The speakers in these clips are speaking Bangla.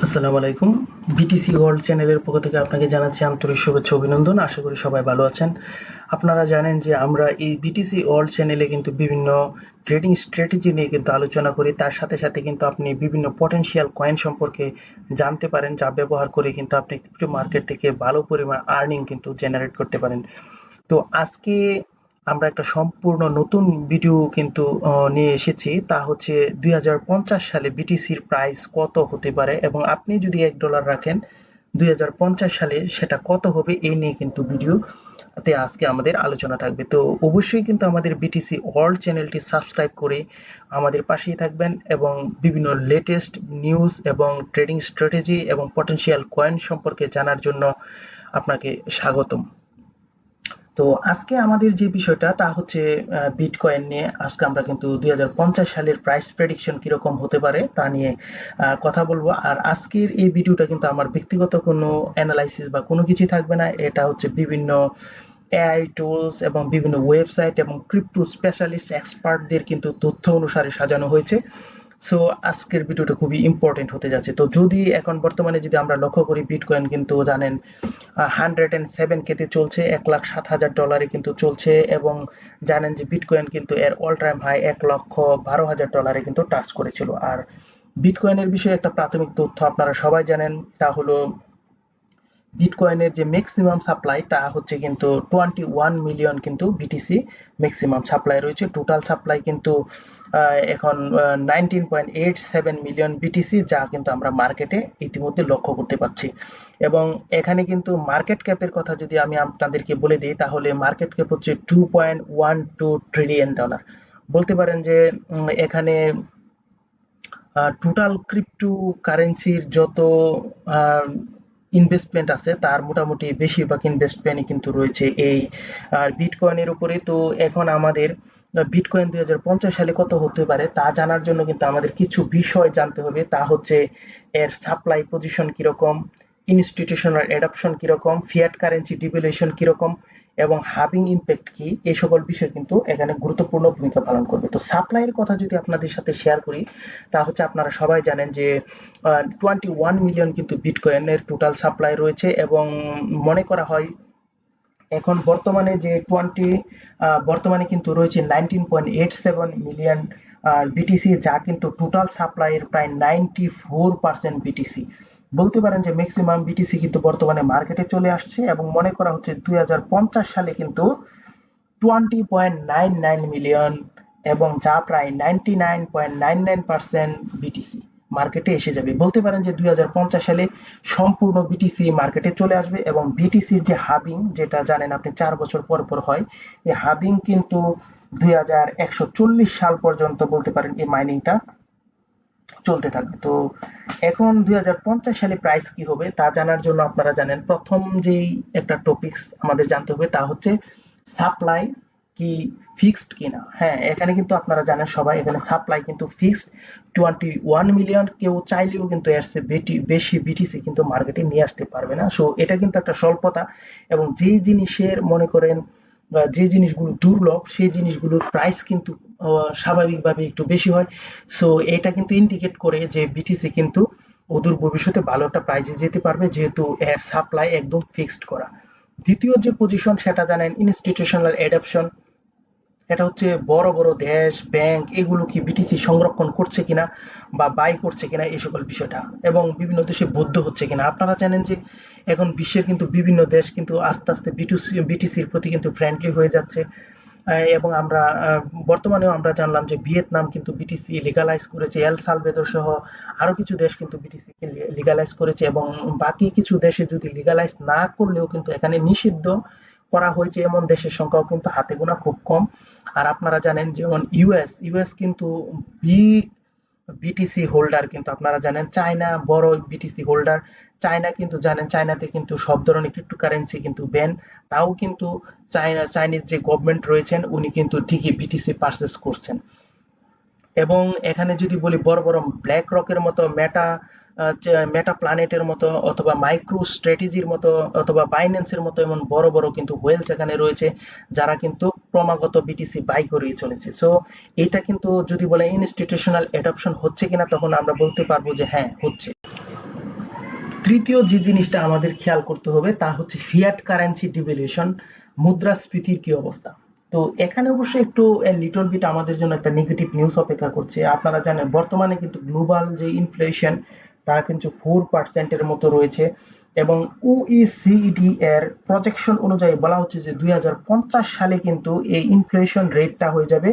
আসসালামু আলাইকুম। বিটিসি ওয়ার্ল্ড চ্যানেলের পক্ষ থেকে আপনাকে জানাচ্ছি আন্তরিক শুভেচ্ছা অভিনন্দন। আশা করি সবাই ভালো আছেন। আপনারা জানেন যে আমরা এই বিটিসি ওয়ার্ল্ড চ্যানেলে কিন্তু বিভিন্ন ট্রেডিং স্ট্র্যাটেজি নিয়ে কিন্তু আলোচনা করি। তার সাথে সাথে কিন্তু আপনি বিভিন্ন পটেনশিয়াল কয়েন সম্পর্কে জানতে পারেন, যা ব্যবহার করে কিন্তু আপনি ক্রিপ্টো মার্কেট থেকে ভালো পরিমাণ আর্নিং কিন্তু জেনারেট করতে পারেন। তো আজকে আমরা একটা সম্পূর্ণ নতুন ভিডিও কিন্তু নিয়ে এসেছি। তা হচ্ছে 2050 সালে বিটিসির প্রাইস কত হতে পারে এবং আপনি যদি $1 রাখেন 2050 সালে সেটা কত হবে, এই নিয়ে কিন্তু ভিডিওতে আজকে আমাদের আলোচনা থাকবে। তো অবশ্যই কিন্তু আমাদের বিটিসি ওয়ার্ল্ড চ্যানেলটি সাবস্ক্রাইব করে আমাদের পাশেই থাকবেন এবং বিভিন্ন লেটেস্ট নিউজ এবং ট্রেডিং স্ট্র্যাটেজি এবং পটেনশিয়াল কয়েন সম্পর্কে জানার জন্য আপনাকে স্বাগতম। তো আজকে আমাদের যে বিষয়টা তা হচ্ছে বিটকয়েন নিয়ে। আজকে আমরা কিন্তু 2050 সালের প্রাইস প্রেডিকশন কিরকম হতে পারে তা নিয়ে কথা বলবো। আর আজকের এই ভিডিওটা কিন্তু আমার ব্যক্তিগত কোনো অ্যানালাইসিস বা কোনো কিছু থাকবে না। এটা হচ্ছে বিভিন্ন এআই টুলস এবং বিভিন্ন ওয়েবসাইট এবং ক্রিপ্টো স্পেশালিস্ট এক্সপার্টদের কিন্তু তথ্য অনুসারে সাজানো হয়েছে। সো আজকের ভিডিওটা খুবই ইম্পর্টেন্ট হতে যাচ্ছে। তো যদি এখন বর্তমানে যদি আমরা লক্ষ্য করি, বিটকয়েন কিন্তু জানেন 107K-তে চলছে, $1,07,000 কিন্তু চলছে এবং জানেন যে বিটকয়েন কিন্তু এর অল টাইম হাই $1,12,000 কিন্তু টাচ করেছিল। আর বিটকয়েনের বিষয়ে একটা প্রাথমিক তথ্য আপনারা সবাই জানেন, তা হলো বিটকয়েনের যে ম্যাক্সিমাম সাপ্লাই তা হচ্ছে কিন্তু 21 মিলিয়ন কিন্তু বিটিসি ম্যাক্সিমাম সাপ্লাই রয়েছে। টোটাল সাপ্লাই কিন্তু এখন 19.87 মিলিয়ন বিটিসি, যা কিন্তু আমরা মার্কেটে ইতিমধ্যে লক্ষ্য করতে পারছি। এবং এখানে কিন্তু মার্কেট ক্যাপের কথা যদি আমি আপনাদেরকে বলে দিই, তাহলে মার্কেট ক্যাপ হচ্ছে $2.12 ট্রিলিয়ন। বলতে পারেন যে এখানে টোটাল ক্রিপ্টো কারেন্সির যত ইনভেস্টমেন্ট আছে তার মোটামুটি বেশিরভাগ ইনভেস্টমেন্টই কিন্তু রয়েছে এই বিটকয়েনের উপরে। তো এখন আমাদের বিটকয়েন 2050 সালে কত হতে পারে তা জানার জন্য কিন্তু আমাদের কিছু বিষয় জানতে হবে। তা হচ্ছে এর সাপ্লাই পজিশন কিরকম, ইনস্টিটিউশনাল অ্যাডপশন কিরকম, ফিয়াট কারেন্সি ডিভ্যালুয়েশন কিরকম এবং হাবিং ইম্প্যাক্ট কি, এই সকল বিষয় কিন্তু এখানে গুরুত্বপূর্ণ ভূমিকা পালন করবে। তো সাপ্লাইয়ের কথা যদি আপনাদের সাথে শেয়ার করি, তা হচ্ছে আপনারা সবাই জানেন যে 21 মিলিয়ন কিন্তু বিটকয়েনের টোটাল সাপ্লাই রয়েছে এবং মনে করা হয় এখন বর্তমানে যে বর্তমানে কিন্তু রয়েছে 19.87 মিলিয়ন বিটিসি, যা কিন্তু টোটাল সাপ্লাইয়ের প্রায় 94% বিটিসি। বলতে পারেন যে ম্যাক্সিমাম বিটিসি কিন্তু বর্তমানে মার্কেটে চলে আসছে এবং মনে করা হচ্ছে 2050 সালে কিন্তু 20.99 মিলিয়ন এবং যা প্রায় 99.99% বিটিসি মার্কেটে এসে যাবে। বলতে পারেন যে 2050 সালে সম্পূর্ণ বিটিসি মার্কেটে চলে আসবে এবং বিটিসির যে হাবিং, যেটা জানেন আপনি 4 বছর পর পর হয়, এই হাবিং কিন্তু 2140 সাল পর্যন্ত বলতে পারেন এই মাইনিংটা চলতে থাকবে। তো এখন 2050 সালে প্রাইস কি হবে তা জানার জন্য আপনারা জানেন প্রথম যেই একটা টপিকস আমাদের জানতে হবে তা হচ্ছে সাপ্লাই কি ফিক্সড কিনা। হ্যাঁ, এখানে কিন্তু আপনারা জানেন সবাই, এখানে সাপ্লাই কিন্তু ফিক্সড 21 মিলিয়ন। কেউ চাইলেও কিন্তু এর চেয়ে বেশি বিটিসি কিন্তু মার্কেটে নিয়ে আসতে পারবে না। সো এটা কিন্তু একটা স্বল্পতা এবং যেই জিনিসের মনে করেন যে জিনিসগুলো দুর্লভ সেই জিনিসগুলোর প্রাইস কিন্তু স্বাভাবিকভাবে একটু বেশি হয়। সো এটা কিন্তু ইন্ডিকেট করে যে বিটিসি কিন্তু অদূর ভবিষ্যতে ভালো একটা প্রাইজে যেতে পারবে, যেহেতু এর সাপ্লাই একদম ফিক্সড করা। দ্বিতীয় যে পজিশন সেটা জানেন ইনস্টিটিউশনাল অ্যাডপশন। এটা হচ্ছে বড় বড় দেশ, ব্যাংক এগুলো কি বিটিসি সংরক্ষণ করছে কিনা বা বাই করছে কিনা এই সকল বিষয়টা, এবং বিভিন্ন দেশে বৈধ হচ্ছে কিনা। আপনারা জানেন যে এখন বিশ্বের কিন্তু বিভিন্ন দেশ কিন্তু আস্তে আস্তে বিটিসির প্রতি কিন্তু ফ্রেন্ডলি হয়ে যাচ্ছে। এবং আমরা বর্তমানেও আমরা জানলাম যে ভিয়েতনাম কিন্তু বিটিসি লিগালাইজ করেছে, এল সালভেদর সহ আরো কিছু দেশ কিন্তু বিটিসি কে লিগালাইজ করেছে এবং বাকি কিছু দেশে যদি লিগালাইজ না করলেও কিন্তু এখানে নিষিদ্ধ করা হয়েছে এমন দেশের সংখ্যাও কিন্তু হাতে গোনা খুব কম। আর আপনারা জানেন যেমন ইউএস কিন্তু বিগ বিটিসি হোল্ডার, কিন্তু আপনারা জানেন চায়না বড় বিটিসি হোল্ডার। চায়না কিন্তু জানেন চায়নাতে কিন্তু সব ধরনের ক্রিপ্টোকারেন্সি কিন্তু ব্যান, তাও কিন্তু চাইনিজ যে গভর্নমেন্ট রয়েছেন উনি কিন্তু ঠিকই বিটিসি পারচেস করছেন। এবং এখানে যদি বলি বড় বড় ব্ল্যাক রকের মতো, মেটা প্ল্যানেটের মতো অথবা মাইক্রো স্ট্র্যাটেজির মতো অথবা বাইন্যান্সের মতো এমন বড় বড় কিন্তু হোয়েলস এখানে রয়েছে, যারা কিন্তু ক্রমাগত বিটিসি বাই করিয়ে চলেছে। সো এটা কিন্তু যদি বলে ইনস্টিটিউশনাল অ্যাডপশন হচ্ছে কিনা, তখন আমরা বলতে পারবো যে হ্যাঁ হচ্ছে। তৃতীয় যে জিনিসটা আমাদের খেয়াল করতে হবে তা হচ্ছে ফিয়াট কারেন্সি ডিভ্যালুয়েশন, মুদ্রাস্ফীতির কি অবস্থা। তো এখানে অবশ্যই একটু লিটল বিট আমাদের জন্য একটা নেগেটিভ নিউজ অপেক্ষা করছে। আপনারা জানেন বর্তমানে কিন্তু গ্লোবাল যে ইনফ্লেশন তা কিন্তু 4% এর মতো রয়েছে, এবং OECD এর প্রজেকশন অনুযায়ী বলা হচ্ছে যে 2050 সালে কিন্তু এই ইনফ্লেশন রেটটা হয়ে যাবে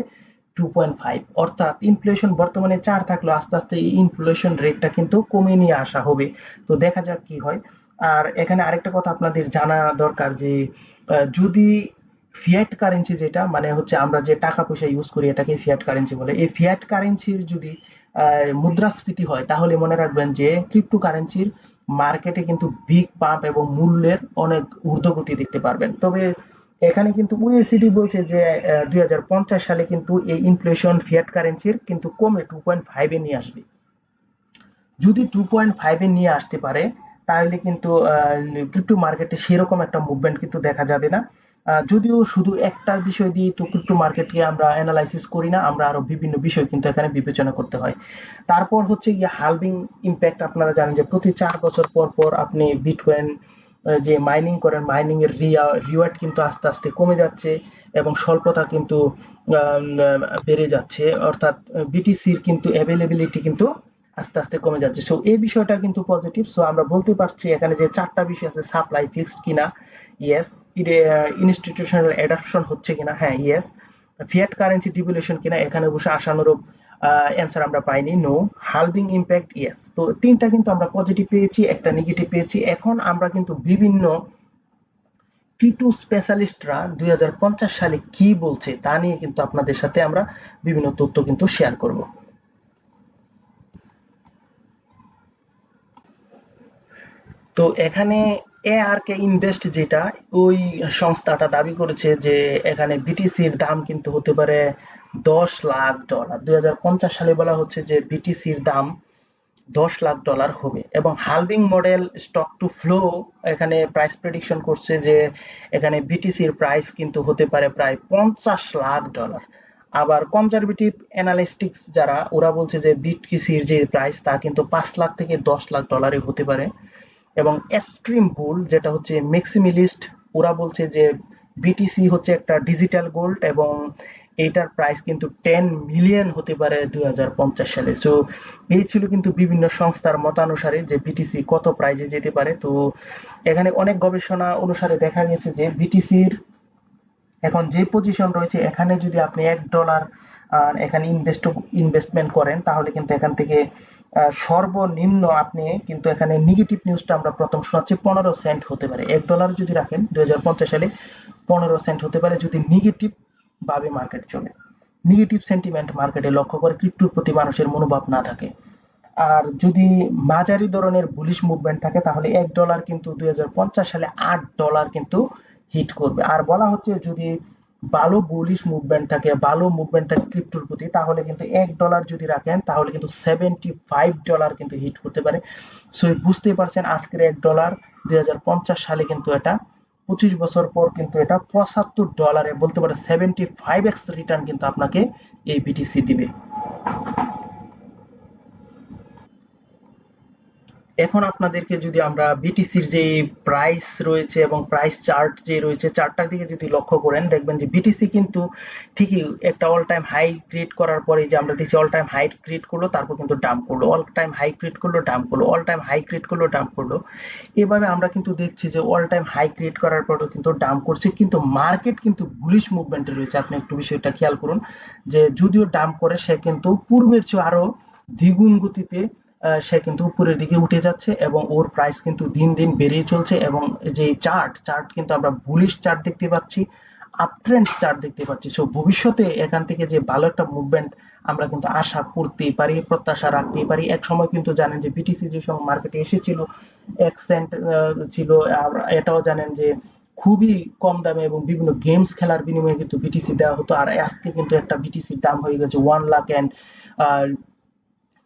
2.5। অর্থাৎ ইনফ্লেশন বর্তমানে 4 থাকলেও আস্তে আস্তে এই ইনফ্লেশন রেটটা কিন্তু কমিয়ে নিয়ে আসা হবে। তো দেখা যাক কি হয়। আর এখানে আরেকটা কথা আপনাদের জানা দরকার যে যদি ফিয়াট কারেন্সি, যেটা মানে হচ্ছে আমরা যে টাকা পয়সা ইউজ করি এটাকে ফিয়াট কারেন্সি বলে, এই ফিয়াট কারেন্সির যদি মুদ্রাস্ফীতি হয় তাহলে মনে রাখবেন যে ক্রিপ্টো কারেন্সির মার্কেটে কিন্তু বিগ পাম্প এবং মূল্যের অনেক ঊর্ধ্বগতি দেখতে পারবেন। তবে এখানে কিন্তু OECD বলছে যে 2050 সালে কিন্তু এই ইনফ্লেশন ফিয়াট কারেন্সির কিন্তু কমে 2.5 এ নিয়ে আসবে। যদি 2.5 এ নিয়ে আসতে পারে তাহলে কিন্তু ক্রিপ্টো মার্কেটে সেরকম একটা মুভমেন্ট কিন্তু দেখা যাবে না। যদিও শুধু একটা বিষয় দিয়ে তো ক্রিপ্টো মার্কেটকে আমরা অ্যানালাইসিস করি না, আমরা আরো বিভিন্ন বিষয় কিন্তু এখানে বিবেচনা করতে হয়। তারপর হচ্ছে গিয়ে হালভিং ইম্প্যাক্ট। আপনারা জানেন যে প্রতি 4 বছর পর পর আপনি বিটকয়েন যে মাইনিং করেন, মাইনিং এর রিওয়ার্ড কিন্তু আস্তে আস্তে কমে যাচ্ছে এবং স্বল্পতা কিন্তু বেড়ে যাচ্ছে। অর্থাৎ বিটিসির কিন্তু অ্যাভেলেবিলিটি কিন্তু আস্তে আস্তে কমে যাচ্ছে। সো এই বিষয়টা কিন্তু পজিটিভ। সো আমরা বলতে পারছি এখানে যে 4টা বিষয় আছে, সাপ্লাই ফিক্সড কিনা, ইয়েস। ইনস্টিটিউশনাল অ্যাডাপশন হচ্ছে কিনা, হ্যাঁ ইয়েস। ফিয়াট কারেন্সি ডিভ্যালুয়েশন কিনা, এখানে অবশ্য আশানুরূপ অ্যান্সার আমরা পাইনি, নো। Halving impact, yes. তো 3টা কিন্তু আমরা পজিটিভ পেয়েছি, একটা নেগেটিভ পেয়েছি। এখন আমরা কিন্তু বিভিন্ন ক্রিপ্টো স্পেশালিস্টরা 2050 সালে কি বলছে তা নিয়ে কিন্তু আপনাদের সাথে আমরা বিভিন্ন তথ্য কিন্তু শেয়ার করব। তো এখানে এআরকে ইনভেস্ট, যেটা ওই সংস্থাটা দাবি করেছে যে এখানে বিটিসির দাম কিন্তু হতে পারে $10 লাখ। 2050 সালে বলা হচ্ছে যে বিটিসির দাম $10 লাখ হবে। এবং halving model stock to flow এখানে প্রাইস প্রেডিকশন করছে যে এখানে বিটিসির প্রাইস কিন্তু হতে পারে প্রায় $50 লাখ। আবার কনজারভেটিভ অ্যানালিস্টিক্স যারা, ওরা বলছে যে বিটিসির যে প্রাইস তা কিন্তু 5 লাখ থেকে $10 লাখ হতে পারে। এবং এক্সট্রিম বুল, যেটা হচ্ছে ম্যাক্সিমিলিস্ট, ওরা বলছে যে বিটিসি হচ্ছে একটা ডিজিটাল গোল্ড এবং এইটার প্রাইস কিন্তু 10 মিলিয়ন হতে পারে 2050 সালে। সো এই ছিল কিন্তু বিভিন্ন সংস্থার মতানুসারে যে বিটিসি কত প্রাইজে যেতে পারে। তো এখানে অনেক গবেষণা অনুসারে দেখা গেছে যে বিটিসির এখন যে পজিশন রয়েছে, এখানে যদি আপনি $1 এখানে ইনভেস্টমেন্ট করেন তাহলে কিন্তু এখান থেকে সর্বনিম্ন আপনি কিন্তু এখানে নেগেটিভ নিউজটা আমরা প্রথম শোনাচ্ছি, 15 সেন্ট হতে পারে। $1 যদি রাখেন 2050 সালে 15 সেন্ট হতে পারে যদি নেগেটিভ ভাবে মার্কেট চলে, নেগেটিভ সেন্টিমেন্ট মার্কেটে লক্ষ্য করে ক্রিপ্টোর প্রতি মানুষের মনোভাব না থাকে। আর যদি মাঝারি ধরনের বুলিশ মুভমেন্ট থাকে তাহলে $1 কিন্তু 2050 সালে $8 কিন্তু হিট করবে। আর বলা হচ্ছে যদি ভালো বুলিশ মুভমেন্ট থাকে, ভালো মুভমেন্ট থাকে ক্রিপ্টোর প্রতি, তাহলে কিন্তু $1 যদি রাখেন তাহলে কিন্তু $75 কিন্তু হিট করতে পারে। সো বুঝতেই পারছেন আজকের $1 2050 সালে কিন্তু এটা 25 বছর পর কিন্তু এটা $75, বলতে পারে 75x রিটার্ন কিন্তু আপনাকে এই বিটিসি দিবে। এখন আপনাদেরকে যদি আমরা বিটিসির যে প্রাইস রয়েছে এবং প্রাইস চার্ট যে রয়েছে, চার্টটার দিকে যদি লক্ষ্য করেন দেখবেন যে বিটিসি কিন্তু ঠিকই একটা অল টাইম হাই ক্রিয়েট করার পরে, যে আমরা দেখছি অল টাইম হাই ক্রিয়েট করলো তারপর কিন্তু ডাম্প করলো, অল টাইম হাই ক্রিয়েট করলো ডাম্প করলো, অল টাইম হাই ক্রিয়েট করলো ডাম্প করলো। এভাবে আমরা কিন্তু দেখছি যে অল টাইম হাই ক্রিয়েট করার পরও কিন্তু ডাম্প করছে, কিন্তু মার্কেট কিন্তু বুলিশ মুভমেন্টে রয়েছে। আপনি একটু বিষয়টা খেয়াল করুন যে যদিও ডাম্প করে সে কিন্তু পূর্বের চেয়ে আরো দ্বিগুণ গতিতে সে কিন্তু উপরের দিকে উঠে যাচ্ছে এবং ওর প্রাইস কিন্তু দিন দিন বেড়েই চলছে। এবং যে চার্ট কিন্তু আমরা বুলিশ চার্ট দেখতে পাচ্ছি, আপট্রেন্ড চার্ট দেখতে পাচ্ছি। সো ভবিষ্যতে এখান থেকে যে ভালো একটা মুভমেন্ট আমরা কিন্তু আশা করতেই পারি, প্রত্যাশা রাখতেই পারি। এক সময় কিন্তু জানেন যে বিটিসি যে সময় মার্কেটে এসেছিল 1 সেন্ট ছিল। আর এটাও জানেন যে খুবই কম দামে এবং বিভিন্ন গেমস খেলার বিনিময়ে কিন্তু বিটিসি দেওয়া হতো। আর আজকে কিন্তু একটা বিটিসির দাম হয়ে গেছে 1 লাখ এন্ড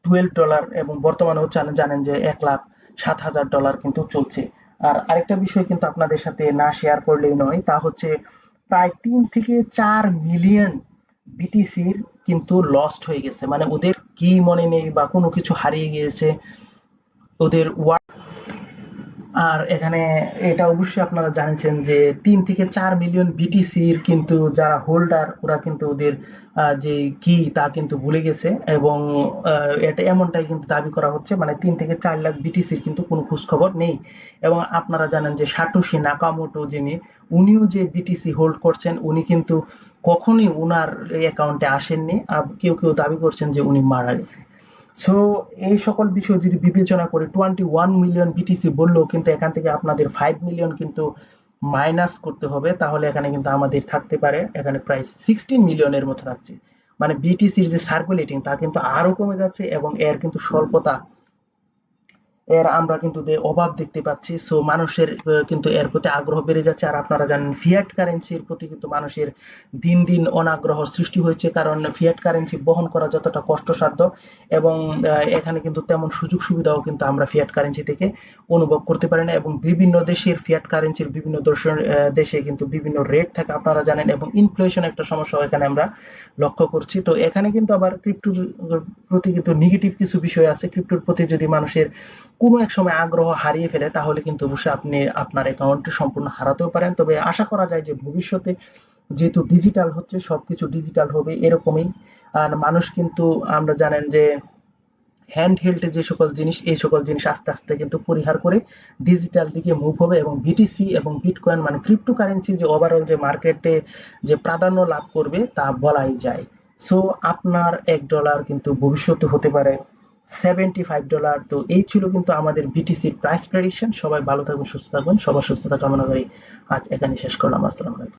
$12, এবং বর্তমানে হচ্ছে জানেন যে $1,07,000 কিন্তু চলছে। আর আরেকটা বিষয় কিন্তু আপনাদের সাথে না শেয়ার করলেই নয়, তা হচ্ছে প্রায় 3 থেকে 4 মিলিয়ন বিটিসির কিন্তু লস্ট হয়ে গেছে, মানে ওদের কি মনে নেই বা কোনো কিছু হারিয়ে গিয়েছে ওদের। আর এখানে এটা অবশ্যই আপনারা জানেন যে 3 থেকে 4 মিলিয়ন বিটিসির কিন্তু যারা হোল্ডার ওরা কিন্তু ওদের যে কি তা কিন্তু ভুলে গেছে, এবং এটা এমনটাই কিন্তু দাবি করা হচ্ছে, মানে 3 থেকে 4 লাখ বিটিসির কিন্তু কোনো খোঁজ খবর নেই। এবং আপনারা জানেন যে সাটোশি নাকামোটো যিনি, উনিও যে বিটিসি হোল্ড করছেন, উনি কিন্তু কখনোই উনার অ্যাকাউন্টে আসেননি। কেউ কেউ দাবি করছেন যে উনি মারা গেছে। সো এই সকল বিষয় যদি বিবেচনা করি, 21 মিলিয়ন বিটিসি বললেও কিন্তু এখান থেকে আপনাদের 5 মিলিয়ন কিন্তু মাইনাস করতে হবে, তাহলে এখানে কিন্তু আমাদের থাকতে পারে এখানে প্রায় 16 মিলিয়নের মতো থাকছে। মানে বিটিসির যে সার্কুলেটিং তা কিন্তু আরো কমে যাচ্ছে, এবং এর কিন্তু স্বল্পতা, এর আমরা কিন্তু অভাব দেখতে পাচ্ছি। সো মানুষের কিন্তু এর প্রতি আগ্রহ বেড়ে যাচ্ছে। আর আপনারা জানেন ফিয়াট কারেন্সির প্রতি কিন্তু মানুষের দিন দিন অনাগ্রহ সৃষ্টি হয়েছে, কারণ ফিয়াট কারেন্সি বহন করা যতটা কষ্টসাধ্য, এবং এখানে কিন্তু তেমন সুযোগ সুবিধাও কিন্তু আমরা ফিয়াট কারেন্সি থেকে অনুভব করতে পারি না। এবং বিভিন্ন দেশের ফিয়াট কারেন্সির বিভিন্ন দেশে কিন্তু বিভিন্ন রেট থাকে আপনারা জানেন, এবং ইনফ্লেশন একটা সমস্যা এখানে আমরা লক্ষ্য করছি। তো এখানে কিন্তু আবার ক্রিপ্টোর প্রতি কিন্তু নেগেটিভ কিছু বিষয় আছে। ক্রিপ্টোর প্রতি যদি মানুষের কোনো এক সময় আগ্রহ হারিয়ে ফেলে, তাহলে কিন্তু অবশ্যই আপনি আপনার অ্যাকাউন্টটি সম্পূর্ণ হারাতেও পারেন। তবে আশা করা যায় যে ভবিষ্যতে যেহেতু ডিজিটাল হচ্ছে, সবকিছু ডিজিটাল হবে এরকমই। আর মানুষ কিন্তু, আমরা জানেন যে হ্যান্ড হেল্ড যে সকল জিনিস, এই সকল জিনিস আস্তে আস্তে কিন্তু পরিহার করে ডিজিটাল দিকে মুভ হবে, এবং বিটিসি এবং বিটকয়েন মানে ক্রিপ্টো কারেন্সি যে ওভারঅল যে মার্কেটে যে প্রাধান্য লাভ করবে তা বলাই যায়। সো আপনার $1 কিন্তু ভবিষ্যতে হতে পারে $75। তো এই ছিল কিন্তু আমাদের বিটিসির প্রাইস প্রেডিকশন। সবাই ভালো থাকবেন, সুস্থ থাকবেন, সবার সুস্থতা কামনা করি আজ এখানে শেষ করলাম। আসসালামু আলাইকুম।